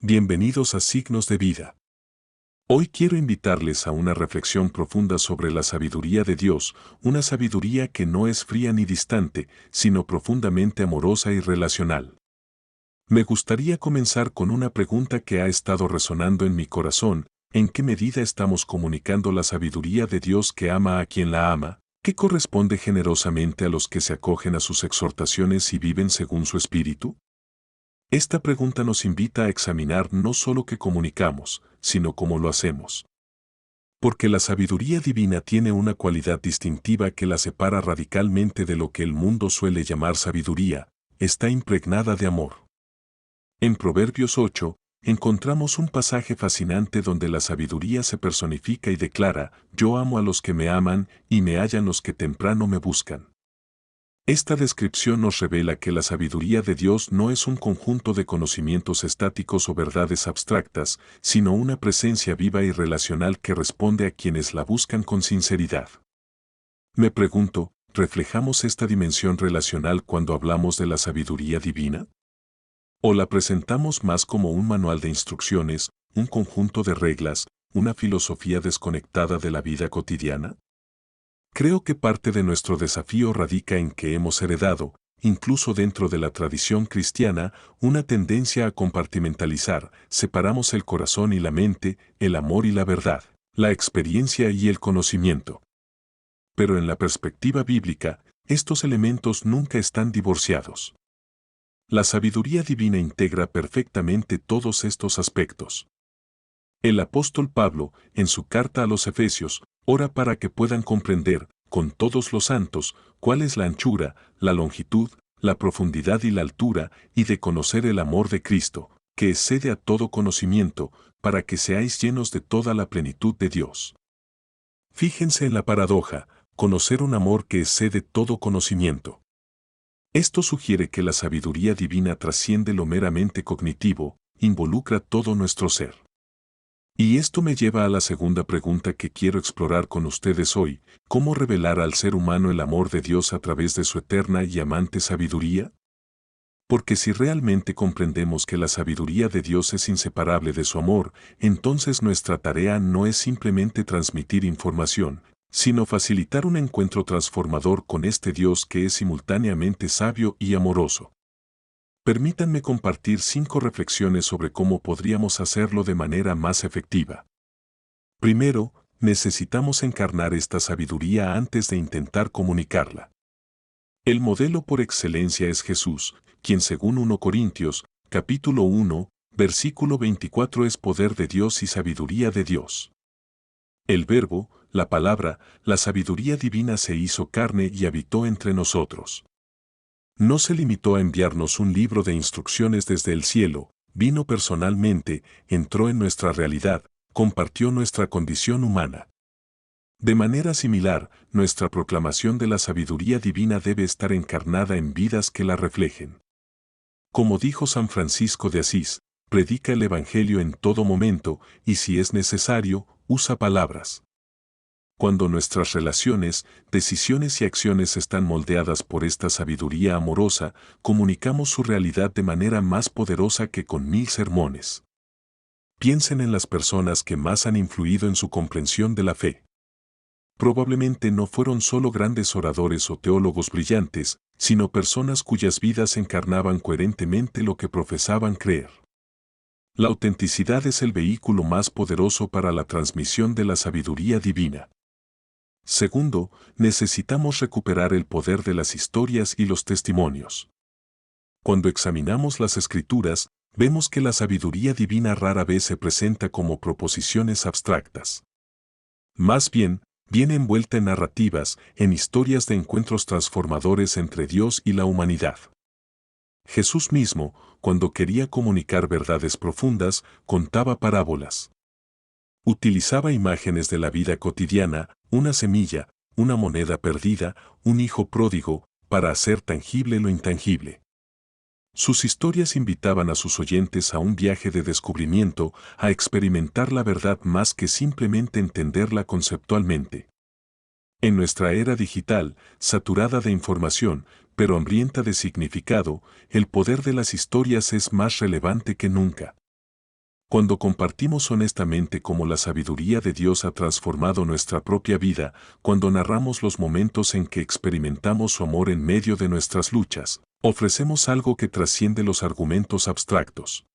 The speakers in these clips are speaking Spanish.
Bienvenidos a Signos de Vida. Hoy quiero invitarles a una reflexión profunda sobre la sabiduría de Dios, una sabiduría que no es fría ni distante, sino profundamente amorosa y relacional. Me gustaría comenzar con una pregunta que ha estado resonando en mi corazón: ¿en qué medida estamos comunicando la sabiduría de Dios que ama a quien la ama, que corresponde generosamente a los que se acogen a sus exhortaciones y viven según su espíritu? Esta pregunta nos invita a examinar no solo qué comunicamos, sino cómo lo hacemos. Porque la sabiduría divina tiene una cualidad distintiva que la separa radicalmente de lo que el mundo suele llamar sabiduría: está impregnada de amor. En Proverbios 8, encontramos un pasaje fascinante donde la sabiduría se personifica y declara: yo amo a los que me aman y me hallan los que temprano me buscan. Esta descripción nos revela que la sabiduría de Dios no es un conjunto de conocimientos estáticos o verdades abstractas, sino una presencia viva y relacional que responde a quienes la buscan con sinceridad. Me pregunto, ¿reflejamos esta dimensión relacional cuando hablamos de la sabiduría divina? ¿O la presentamos más como un manual de instrucciones, un conjunto de reglas, una filosofía desconectada de la vida cotidiana? Creo que parte de nuestro desafío radica en que hemos heredado, incluso dentro de la tradición cristiana, una tendencia a compartimentalizar. Separamos el corazón y la mente, el amor y la verdad, la experiencia y el conocimiento. Pero en la perspectiva bíblica, estos elementos nunca están divorciados. La sabiduría divina integra perfectamente todos estos aspectos. El apóstol Pablo, en su carta a los Efesios, ora para que puedan comprender, con todos los santos, cuál es la anchura, la longitud, la profundidad y la altura, y de conocer el amor de Cristo, que excede a todo conocimiento, para que seáis llenos de toda la plenitud de Dios. Fíjense en la paradoja: conocer un amor que excede todo conocimiento. Esto sugiere que la sabiduría divina trasciende lo meramente cognitivo, involucra todo nuestro ser. Y esto me lleva a la segunda pregunta que quiero explorar con ustedes hoy: ¿cómo revelar al ser humano el amor de Dios a través de su eterna y amante sabiduría? Porque si realmente comprendemos que la sabiduría de Dios es inseparable de su amor, entonces nuestra tarea no es simplemente transmitir información, sino facilitar un encuentro transformador con este Dios que es simultáneamente sabio y amoroso. Permítanme compartir 5 reflexiones sobre cómo podríamos hacerlo de manera más efectiva. Primero, necesitamos encarnar esta sabiduría antes de intentar comunicarla. El modelo por excelencia es Jesús, quien según 1 Corintios, capítulo 1, versículo 24 es poder de Dios y sabiduría de Dios. El Verbo, la palabra, la sabiduría divina se hizo carne y habitó entre nosotros. No se limitó a enviarnos un libro de instrucciones desde el cielo, vino personalmente, entró en nuestra realidad, compartió nuestra condición humana. De manera similar, nuestra proclamación de la sabiduría divina debe estar encarnada en vidas que la reflejen. Como dijo San Francisco de Asís, predica el Evangelio en todo momento, y si es necesario, usa palabras. Cuando nuestras relaciones, decisiones y acciones están moldeadas por esta sabiduría amorosa, comunicamos su realidad de manera más poderosa que con 1000 sermones. Piensen en las personas que más han influido en su comprensión de la fe. Probablemente no fueron solo grandes oradores o teólogos brillantes, sino personas cuyas vidas encarnaban coherentemente lo que profesaban creer. La autenticidad es el vehículo más poderoso para la transmisión de la sabiduría divina. Segundo, necesitamos recuperar el poder de las historias y los testimonios. Cuando examinamos las Escrituras, vemos que la sabiduría divina rara vez se presenta como proposiciones abstractas. Más bien, viene envuelta en narrativas, en historias de encuentros transformadores entre Dios y la humanidad. Jesús mismo, cuando quería comunicar verdades profundas, contaba parábolas. Utilizaba imágenes de la vida cotidiana, una semilla, una moneda perdida, un hijo pródigo, para hacer tangible lo intangible. Sus historias invitaban a sus oyentes a un viaje de descubrimiento, a experimentar la verdad más que simplemente entenderla conceptualmente. En nuestra era digital, saturada de información, pero hambrienta de significado, el poder de las historias es más relevante que nunca. Cuando compartimos honestamente cómo la sabiduría de Dios ha transformado nuestra propia vida, cuando narramos los momentos en que experimentamos su amor en medio de nuestras luchas, ofrecemos algo que trasciende los argumentos abstractos.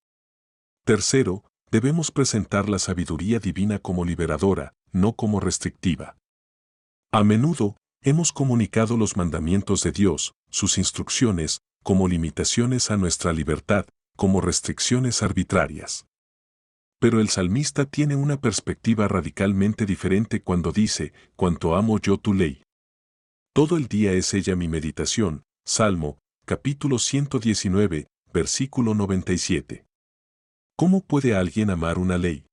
Tercero, debemos presentar la sabiduría divina como liberadora, no como restrictiva. A menudo, hemos comunicado los mandamientos de Dios, sus instrucciones, como limitaciones a nuestra libertad, como restricciones arbitrarias. Pero el salmista tiene una perspectiva radicalmente diferente cuando dice, «Cuánto amo yo tu ley. Todo el día es ella mi meditación». Salmo, capítulo 119, versículo 97. ¿Cómo puede alguien amar una ley?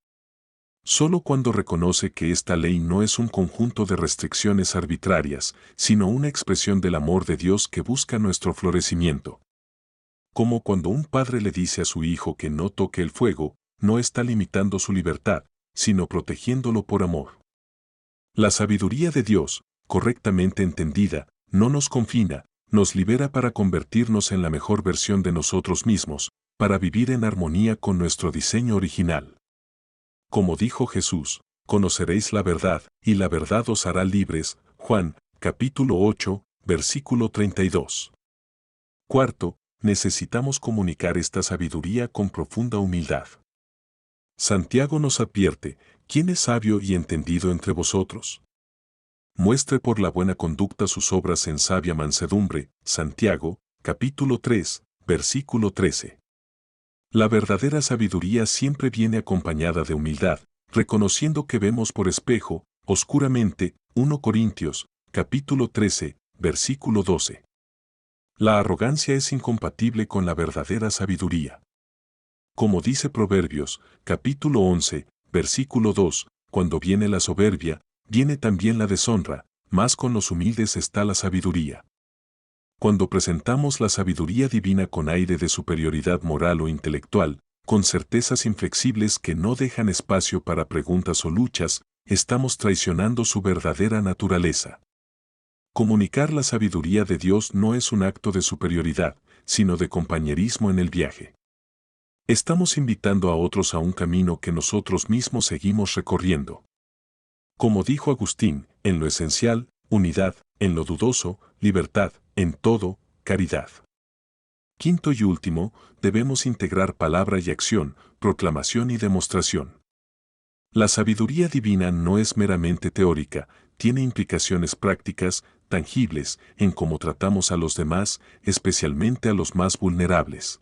Solo cuando reconoce que esta ley no es un conjunto de restricciones arbitrarias, sino una expresión del amor de Dios que busca nuestro florecimiento. Como cuando un padre le dice a su hijo que no toque el fuego, no está limitando su libertad, sino protegiéndolo por amor. La sabiduría de Dios, correctamente entendida, no nos confina, nos libera para convertirnos en la mejor versión de nosotros mismos, para vivir en armonía con nuestro diseño original. Como dijo Jesús, conoceréis la verdad, y la verdad os hará libres. Juan, capítulo 8, versículo 32. Cuarto, necesitamos comunicar esta sabiduría con profunda humildad. Santiago nos advierte, ¿quién es sabio y entendido entre vosotros? Muestre por la buena conducta sus obras en sabia mansedumbre. Santiago, capítulo 3, versículo 13. La verdadera sabiduría siempre viene acompañada de humildad, reconociendo que vemos por espejo, oscuramente. 1 Corintios, capítulo 13, versículo 12. La arrogancia es incompatible con la verdadera sabiduría. Como dice Proverbios, capítulo 11, versículo 2, cuando viene la soberbia, viene también la deshonra, mas con los humildes está la sabiduría. Cuando presentamos la sabiduría divina con aire de superioridad moral o intelectual, con certezas inflexibles que no dejan espacio para preguntas o luchas, estamos traicionando su verdadera naturaleza. Comunicar la sabiduría de Dios no es un acto de superioridad, sino de compañerismo en el viaje. Estamos invitando a otros a un camino que nosotros mismos seguimos recorriendo. Como dijo Agustín, en lo esencial, unidad, en lo dudoso, libertad, en todo, caridad. Quinto y último, debemos integrar palabra y acción, proclamación y demostración. La sabiduría divina no es meramente teórica, tiene implicaciones prácticas, tangibles, en cómo tratamos a los demás, especialmente a los más vulnerables.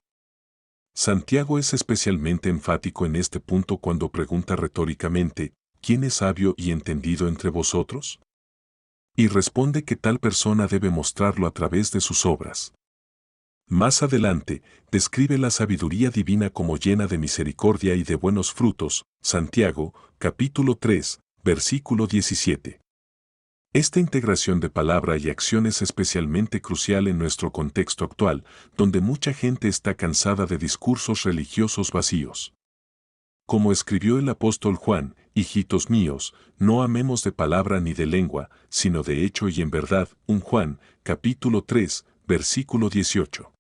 Santiago es especialmente enfático en este punto cuando pregunta retóricamente, ¿quién es sabio y entendido entre vosotros? Y responde que tal persona debe mostrarlo a través de sus obras. Más adelante, describe la sabiduría divina como llena de misericordia y de buenos frutos. Santiago, capítulo 3, versículo 17. Esta integración de palabra y acción es especialmente crucial en nuestro contexto actual, donde mucha gente está cansada de discursos religiosos vacíos. Como escribió el apóstol Juan, hijitos míos, no amemos de palabra ni de lengua, sino de hecho y en verdad. 1 Juan, capítulo 3, versículo 18.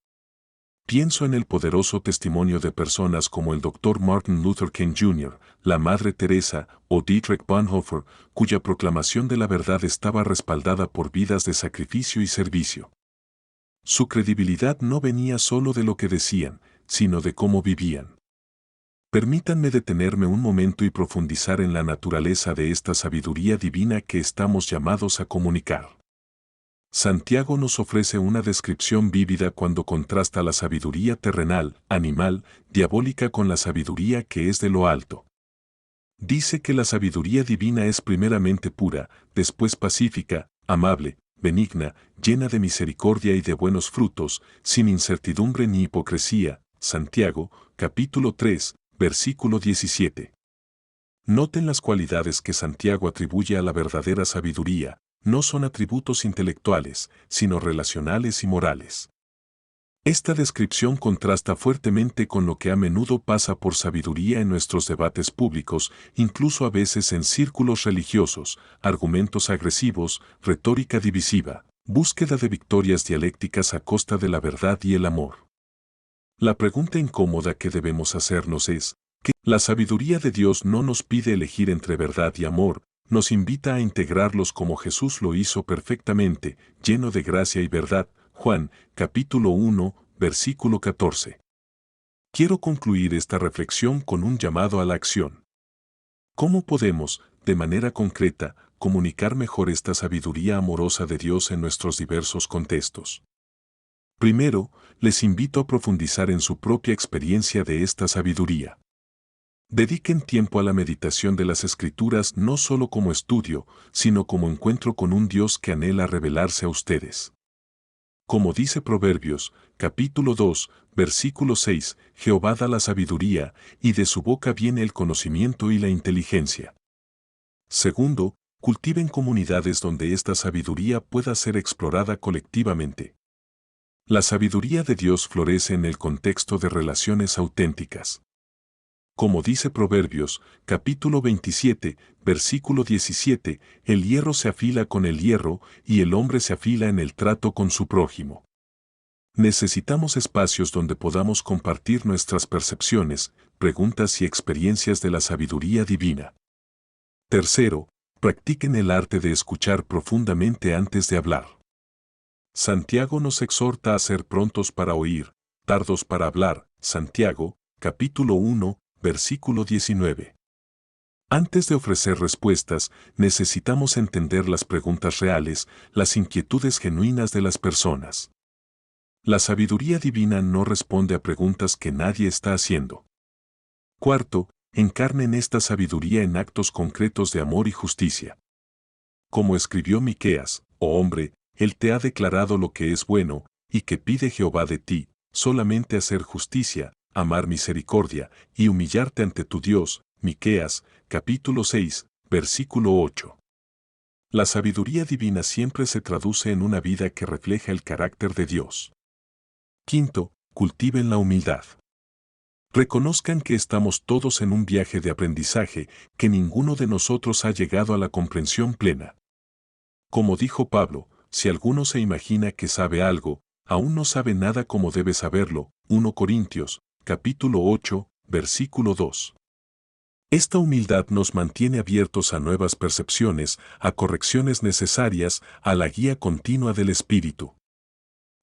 Pienso en el poderoso testimonio de personas como el Dr. Martin Luther King Jr., la Madre Teresa o Dietrich Bonhoeffer, cuya proclamación de la verdad estaba respaldada por vidas de sacrificio y servicio. Su credibilidad no venía solo de lo que decían, sino de cómo vivían. Permítanme detenerme un momento y profundizar en la naturaleza de esta sabiduría divina que estamos llamados a comunicar. Santiago nos ofrece una descripción vívida cuando contrasta la sabiduría terrenal, animal, diabólica con la sabiduría que es de lo alto. Dice que la sabiduría divina es primeramente pura, después pacífica, amable, benigna, llena de misericordia y de buenos frutos, sin incertidumbre ni hipocresía. Santiago, capítulo 3, versículo 17. Noten las cualidades que Santiago atribuye a la verdadera sabiduría. No son atributos intelectuales, sino relacionales y morales. Esta descripción contrasta fuertemente con lo que a menudo pasa por sabiduría en nuestros debates públicos, incluso a veces en círculos religiosos, argumentos agresivos, retórica divisiva, búsqueda de victorias dialécticas a costa de la verdad y el amor. La pregunta incómoda que debemos hacernos es, Que la sabiduría de Dios no nos pide elegir entre verdad y amor, nos invita a integrarlos como Jesús lo hizo perfectamente, lleno de gracia y verdad. Juan, capítulo 1, versículo 14. Quiero concluir esta reflexión con un llamado a la acción. ¿Cómo podemos, de manera concreta, comunicar mejor esta sabiduría amorosa de Dios en nuestros diversos contextos? Primero, les invito a profundizar en su propia experiencia de esta sabiduría. Dediquen tiempo a la meditación de las Escrituras no solo como estudio, sino como encuentro con un Dios que anhela revelarse a ustedes. Como dice Proverbios, capítulo 2, versículo 6, Jehová da la sabiduría, y de su boca viene el conocimiento y la inteligencia. Segundo, cultiven comunidades donde esta sabiduría pueda ser explorada colectivamente. La sabiduría de Dios florece en el contexto de relaciones auténticas. Como dice Proverbios, capítulo 27, versículo 17, el hierro se afila con el hierro y el hombre se afila en el trato con su prójimo. Necesitamos espacios donde podamos compartir nuestras percepciones, preguntas y experiencias de la sabiduría divina. Tercero, practiquen el arte de escuchar profundamente antes de hablar. Santiago nos exhorta a ser prontos para oír, tardos para hablar. Santiago, capítulo 1, versículo 19. Antes de ofrecer respuestas, necesitamos entender las preguntas reales, las inquietudes genuinas de las personas. La sabiduría divina no responde a preguntas que nadie está haciendo. Cuarto, encarnen esta sabiduría en actos concretos de amor y justicia. Como escribió Miqueas, oh hombre, Él te ha declarado lo que es bueno, y que pide Jehová de ti, solamente hacer justicia, amar misericordia, y humillarte ante tu Dios. Miqueas, capítulo 6, versículo 8. La sabiduría divina siempre se traduce en una vida que refleja el carácter de Dios. Quinto, cultiven la humildad. Reconozcan que estamos todos en un viaje de aprendizaje, que ninguno de nosotros ha llegado a la comprensión plena. Como dijo Pablo, si alguno se imagina que sabe algo, aún no sabe nada como debe saberlo. 1 Corintios, capítulo 8, versículo 2. Esta humildad nos mantiene abiertos a nuevas percepciones, a correcciones necesarias, a la guía continua del Espíritu.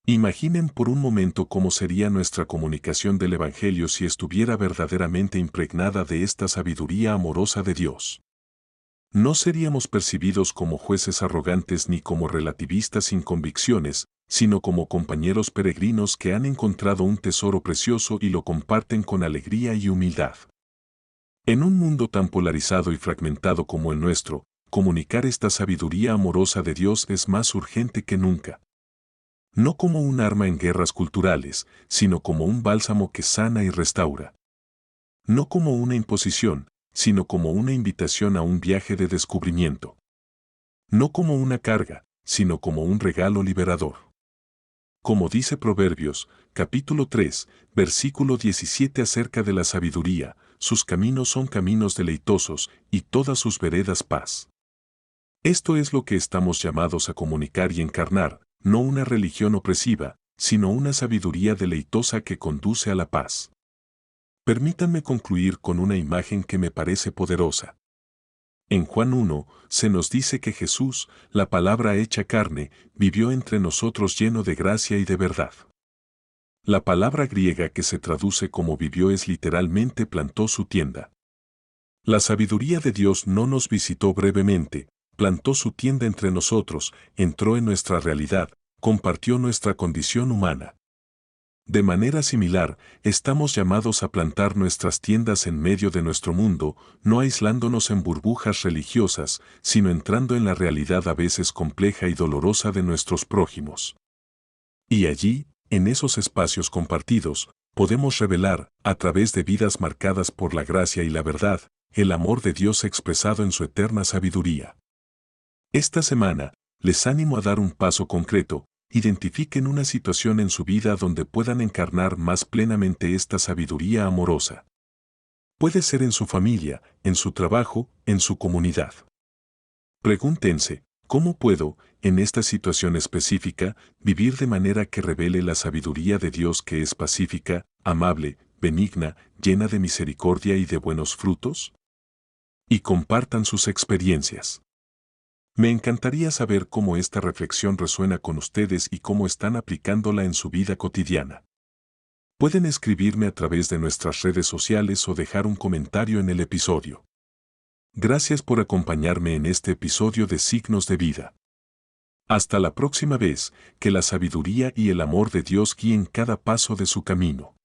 Imaginen por un momento cómo sería nuestra comunicación del Evangelio si estuviera verdaderamente impregnada de esta sabiduría amorosa de Dios. No seríamos percibidos como jueces arrogantes ni como relativistas sin convicciones, sino como compañeros peregrinos que han encontrado un tesoro precioso y lo comparten con alegría y humildad. En un mundo tan polarizado y fragmentado como el nuestro, comunicar esta sabiduría amorosa de Dios es más urgente que nunca. No como un arma en guerras culturales, sino como un bálsamo que sana y restaura. No como una imposición, sino como una invitación a un viaje de descubrimiento. No como una carga, sino como un regalo liberador. Como dice Proverbios, capítulo 3, versículo 17 acerca de la sabiduría, sus caminos son caminos deleitosos, y todas sus veredas paz. Esto es lo que estamos llamados a comunicar y encarnar, no una religión opresiva, sino una sabiduría deleitosa que conduce a la paz. Permítanme concluir con una imagen que me parece poderosa. En Juan 1, se nos dice que Jesús, la palabra hecha carne, vivió entre nosotros lleno de gracia y de verdad. La palabra griega que se traduce como vivió es literalmente plantó su tienda. La sabiduría de Dios no nos visitó brevemente, plantó su tienda entre nosotros, entró en nuestra realidad, compartió nuestra condición humana. De manera similar, estamos llamados a plantar nuestras tiendas en medio de nuestro mundo, no aislándonos en burbujas religiosas, sino entrando en la realidad a veces compleja y dolorosa de nuestros prójimos. Y allí, en esos espacios compartidos, podemos revelar, a través de vidas marcadas por la gracia y la verdad, el amor de Dios expresado en su eterna sabiduría. Esta semana, les animo a dar un paso concreto. Identifiquen una situación en su vida donde puedan encarnar más plenamente esta sabiduría amorosa. Puede ser en su familia, en su trabajo, en su comunidad. Pregúntense, ¿cómo puedo, en esta situación específica, vivir de manera que revele la sabiduría de Dios que es pacífica, amable, benigna, llena de misericordia y de buenos frutos? Y compartan sus experiencias. Me encantaría saber cómo esta reflexión resuena con ustedes y cómo están aplicándola en su vida cotidiana. Pueden escribirme a través de nuestras redes sociales o dejar un comentario en el episodio. Gracias por acompañarme en este episodio de Signos de Vida. Hasta la próxima vez, que la sabiduría y el amor de Dios guíen cada paso de su camino.